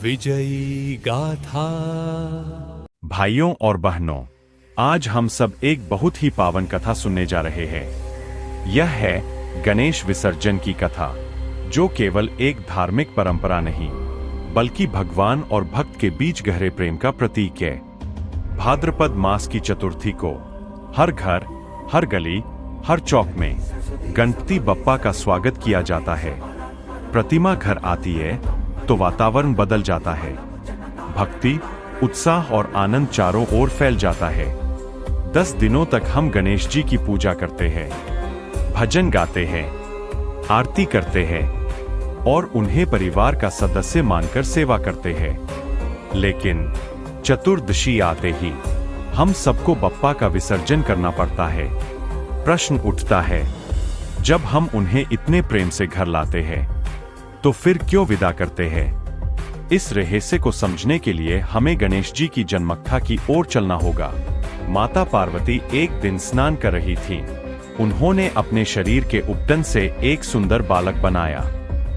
विजयी गाथा। भाइयों और बहनों, आज हम सब एक बहुत ही पावन कथा सुनने जा रहे हैं। यह है गणेश विसर्जन की कथा, जो केवल एक धार्मिक परंपरा नहीं बल्कि भगवान और भक्त के बीच गहरे प्रेम का प्रतीक है। भाद्रपद मास की चतुर्थी को हर घर, हर गली, हर चौक में गणपति बप्पा का स्वागत किया जाता है। प्रतिमा घर आती है तो वातावरण बदल जाता है। भक्ति, उत्साह और आनंद चारों ओर फैल जाता है। 10 दिनों तक हम गणेश जी की पूजा करते हैं, भजन गाते हैं, आरती करते हैं और उन्हें परिवार का सदस्य मानकर सेवा करते हैं। लेकिन चतुर्दशी आते ही हम सबको बप्पा का विसर्जन करना पड़ता है। प्रश्न उठता है, जब हम उन्हें इतने प्रेम से घर लाते हैं तो फिर क्यों विदा करते हैं? इस रहस्य को समझने के लिए हमें गणेश जी की जन्मकथा की ओर चलना होगा। माता पार्वती एक दिन स्नान कर रही थीं। उन्होंने अपने शरीर के उपटन से एक सुंदर बालक बनाया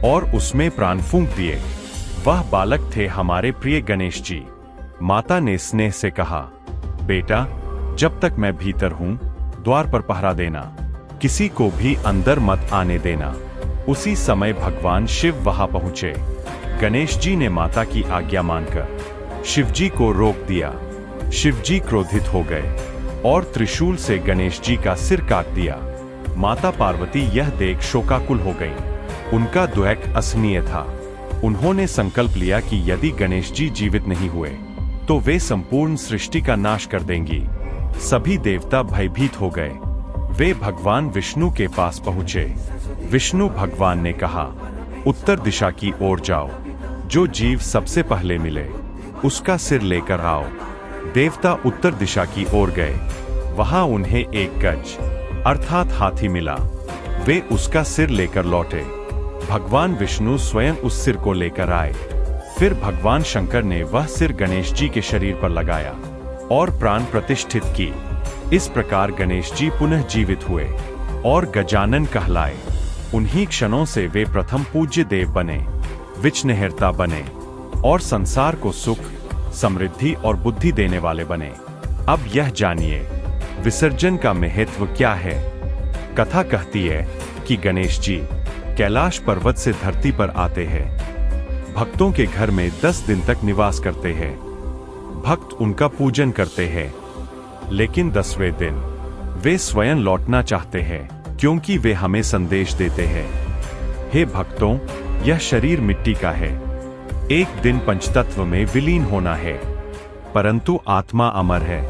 और उसमें प्राण फूंक दिए। वह बालक थे हमारे प्रिय गणेश जी। माता ने स्नेह से कहा, बेटा, जब तक मैं भीतर हूं, द्वार पर पहरा देना, किसी को भी अंदर मत आने देना। उसी समय भगवान शिव वहां पहुंचे। गणेश जी ने माता की आज्ञा मानकर शिव जी को रोक दिया। शिव जी क्रोधित हो गए और त्रिशूल से गणेश जी का सिर काट दिया। माता पार्वती यह देख शोकाकुल हो गईं। उनका दुख असहनीय था। उन्होंने संकल्प लिया कि यदि गणेश जी जीवित नहीं हुए तो वे संपूर्ण सृष्टि का नाश कर देंगी। सभी देवता भयभीत हो गए। वे भगवान विष्णु के पास पहुंचे। विष्णु भगवान ने कहा, उत्तर दिशा की ओर जाओ। जो जीव सबसे पहले मिले उसका सिर लेकर आओ। देवता उत्तर दिशा की ओर गए। वहां उन्हें एक गज अर्थात हाथी मिला। वे उसका सिर लेकर लौटे। भगवान विष्णु स्वयं उस सिर को लेकर आए। फिर भगवान शंकर ने वह सिर गणेश जी के शरीर पर लगाया और प्राण प्रतिष्ठित की। इस प्रकार गणेश जी पुनः जीवित हुए और गजानन कहलाए। उन्हीं क्षणों से वे प्रथम पूज्य देव बने, विघ्नहर्ता बने और संसार को सुख, समृद्धि और बुद्धि देने वाले बने। अब यह जानिए, विसर्जन का महत्व क्या है। कथा कहती है कि गणेश जी कैलाश पर्वत से धरती पर आते हैं। भक्तों के घर में 10 दिन तक निवास करते हैं। भक्त उनका पूजन करते हैं। लेकिन 10वें दिन वे स्वयं लौटना चाहते हैं, क्योंकि वे हमें संदेश देते हैं, हे भक्तों, यह शरीर मिट्टी का है। एक दिन पंचतत्व में विलीन होना है, परंतु आत्मा अमर है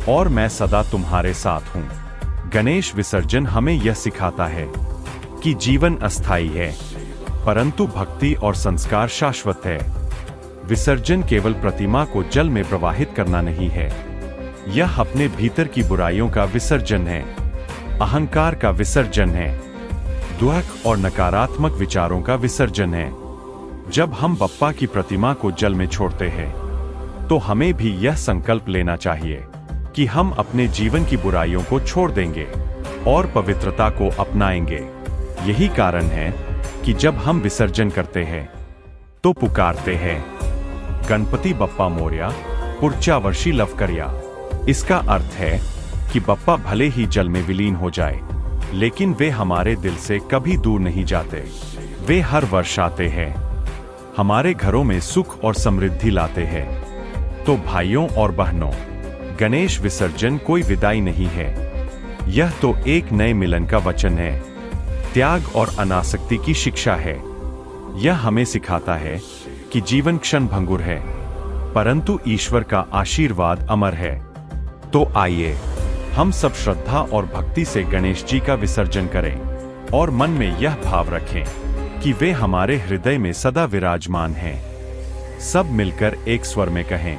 और मैं सदा तुम्हारे साथ हूं। गणेश विसर्जन हमें यह सिखाता है कि जीवन अस्थायी है, परंतु भक्ति और संस्कार शाश्वत है। विसर्जन केवल प्रतिमा को जल में प्रवाहित करना नहीं है, यह अपने भीतर की बुराइयों का विसर्जन है, अहंकार का विसर्जन है, दुख और नकारात्मक विचारों का विसर्जन है। जब हम बप्पा की प्रतिमा को जल में छोड़ते हैं तो हमें भी यह संकल्प लेना चाहिए कि हम अपने जीवन की बुराइयों को छोड़ देंगे और पवित्रता को अपनाएंगे। यही कारण है कि जब हम विसर्जन करते हैं तो पुकारते हैं, गणपति बप्पा मोरया, पुढच्या वर्षी लवकरिया। इसका अर्थ है कि बप्पा भले ही जल में विलीन हो जाए, लेकिन वे हमारे दिल से कभी दूर नहीं जाते। वे हर वर्ष आते हैं, हमारे घरों में सुख और समृद्धि लाते हैं। तो भाइयों और बहनों, गणेश विसर्जन कोई विदाई नहीं है, यह तो एक नए मिलन का वचन है। त्याग और अनासक्ति की शिक्षा है। यह हमें सिखाता है कि जीवन क्षण भंगुर है, परंतु ईश्वर का आशीर्वाद अमर है। तो आइए हम सब श्रद्धा और भक्ति से गणेश जी का विसर्जन करें और मन में यह भाव रखें कि वे हमारे हृदय में सदा विराजमान हैं। सब मिलकर एक स्वर में कहें,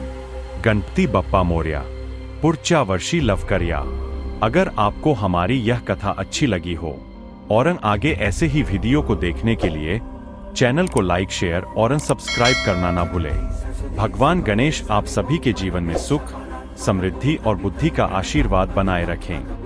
गणपति बप्पा मोरया, पुढच्या वर्षी लवकरिया। अगर आपको हमारी यह कथा अच्छी लगी हो और आगे ऐसे ही वीडियो को देखने के लिए चैनल को लाइक, शेयर और सब्सक्राइब करना ना भूलें। भगवान गणेश आप सभी के जीवन में सुख, समृद्धि और बुद्धि का आशीर्वाद बनाए रखें।